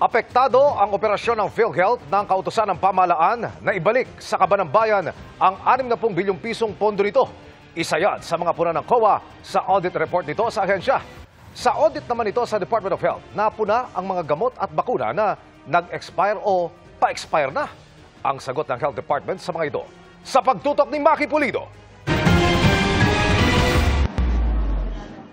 Apektado ang operasyon ng PhilHealth ng kautusan ng pamahalaan na ibalik sa kaban ng bayan ang 60 bilyong pisong pondo nito. Isa yan sa mga puna ng COA sa audit report nito sa ahensya. Sa audit naman ito sa Department of Health, napuna ang mga gamot at bakuna na nag-expire o pa-expire na. Ang sagot ng Health Department sa mga ito, sa pagtutok ni Maki Pulido.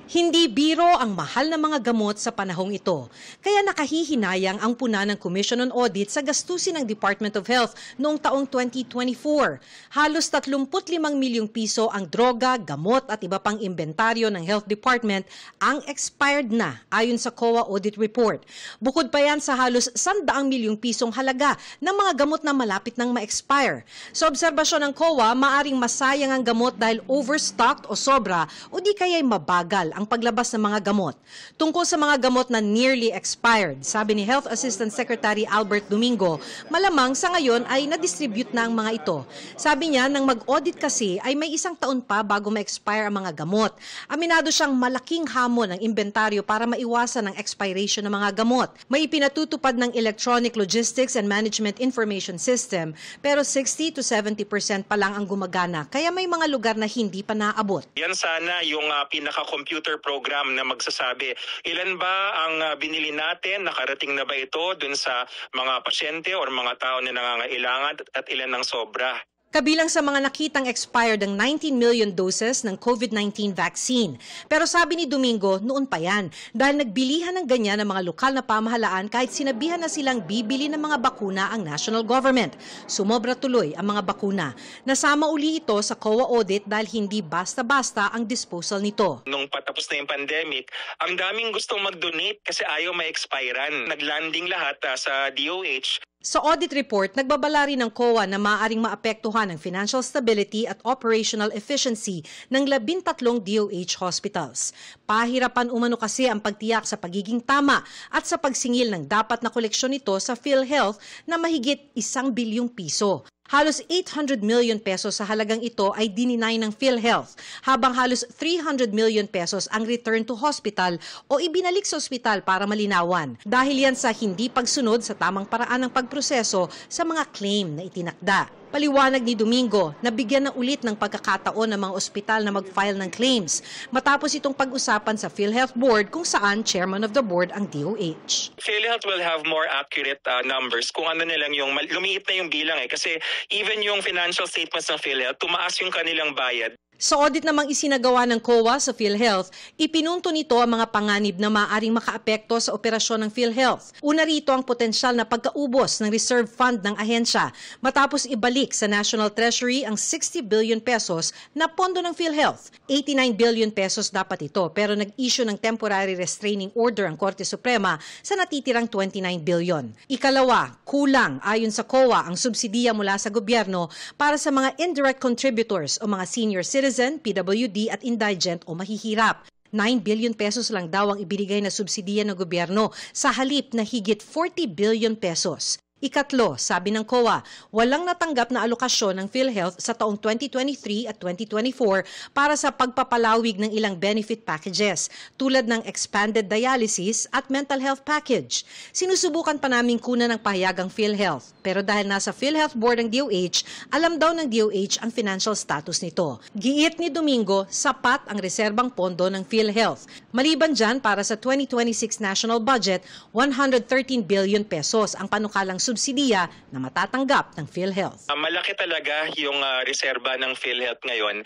Hindi biro ang mahal na mga gamot sa panahong ito. Kaya nakahihinayang ang puna ng Commission on Audit sa gastusin ng Department of Health noong taong 2024. Halos 35 milyong piso ang droga, gamot at iba pang inventaryo ng Health Department ang expired na ayon sa COA Audit Report. Bukod pa yan sa halos 100 milyong pisong halaga ng mga gamot na malapit nang ma-expire. Sa obserbasyon ng COA, maaring masayang ang gamot dahil overstocked o sobra o di kaya'y mabagal ang paglabas ng mga gamot. Tungkol sa mga gamot na nearly expired, sabi ni Health Assistant Secretary Albert Domingo, malamang sa ngayon ay na-distribute na ang mga ito. Sabi niya, nang mag-audit kasi ay may 1 taon pa bago ma-expire ang mga gamot. Aminado siyang malaking hamon ang inventaryo para maiwasan ang expiration ng mga gamot. May ipinatutupad ng Electronic Logistics and Management Information System, pero 60 to 70% pa lang ang gumagana, kaya may mga lugar na hindi pa naabot. Yan sana yung pinaka-computer program na magsasabi ilan ba ang binili natin, nakarating na ba ito dun sa mga pasyente o mga tao na nangangailangan at ilan ang sobra. Kabilang sa mga nakitang expired ang 19 million doses ng COVID-19 vaccine. Pero sabi ni Domingo, noon pa yan, dahil nagbilihan ng ganyan ng mga lokal na pamahalaan kahit sinabihan na silang bibili ng mga bakuna ang national government. Sumobra tuloy ang mga bakuna. Nasama uli ito sa COA audit dahil hindi basta-basta ang disposal nito. Nung patapos na yung pandemic, ang daming gustong mag-donate kasi ayaw ma-expirean. Naglanding lahat sa DOH. Sa audit report, nagbabala rin ng COA na maaaring maapektuhan ang financial stability at operational efficiency ng 13 DOH hospitals. Pahirapan umano kasi ang pagtiyak sa pagiging tama at sa pagsingil ng dapat na koleksyon nito sa PhilHealth na mahigit 1 bilyong piso. Halos 800 million pesos sa halagang ito ay dininay ng PhilHealth, habang halos 300 million pesos ang return to hospital o ibinalik sa ospital para malinawan. Dahil yan sa hindi pagsunod sa tamang paraan ng pagproseso sa mga claim na itinakda. Paliwanag ni Domingo na bigyan na ulit ng pagkakataon ng mga ospital na mag-file ng claims matapos itong pag-usapan sa PhilHealth Board kung saan chairman of the board ang DOH. PhilHealth will have more accurate numbers kung ano nilang yung lumiit na yung bilang kasi even yung financial statements ng PhilHealth, tumaas yung kanilang bayad. Sa audit namang isinagawa ng COA sa PhilHealth, ipinunto nito ang mga panganib na maaaring makaapekto sa operasyon ng PhilHealth. Una rito ang potensyal na pagkaubos ng reserve fund ng ahensya matapos ibalik sa National Treasury ang 60 billion pesos na pondo ng PhilHealth. 89 billion pesos dapat ito pero nag-issue ng temporary restraining order ang Korte Suprema sa natitirang 29 billion. Ikalawa, kulang ayon sa COA ang subsidiya mula sa gobyerno para sa mga indirect contributors o mga senior citizens, PWD at indigent o mahihirap. 9 billion pesos lang daw ang ibinigay na subsidiya ng gobyerno sa halip na higit 40 billion pesos. Ikatlo, sabi ng COA, walang natanggap na alokasyon ng PhilHealth sa taong 2023 at 2024 para sa pagpapalawig ng ilang benefit packages tulad ng expanded dialysis at mental health package. Sinusubukan pa naming kunan ng pahayagang PhilHealth pero dahil nasa PhilHealth Board ang DOH, alam daw ng DOH ang financial status nito. Giit ni Domingo, sapat ang reserbang pondo ng PhilHealth. Maliban dyan, para sa 2026 national budget, 113 billion pesos ang panukalang subsidiya na matatanggap ng PhilHealth. Malaki talaga yung reserba ng PhilHealth ngayon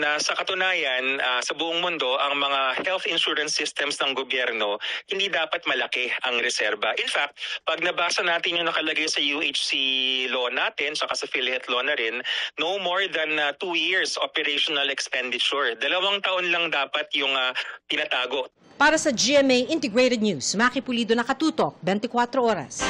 na sa katunayan sa buong mundo ang mga health insurance systems ng gobyerno hindi dapat malaki ang reserba. In fact, pag nabasa natin yung nakalagay sa UHC law natin saka sa PhilHealth law na rin, no more than 2 years operational expenditure. 2 taon lang dapat yung tinatago. Para sa GMA Integrated News, Maki Pulido, nakatutok 24 oras.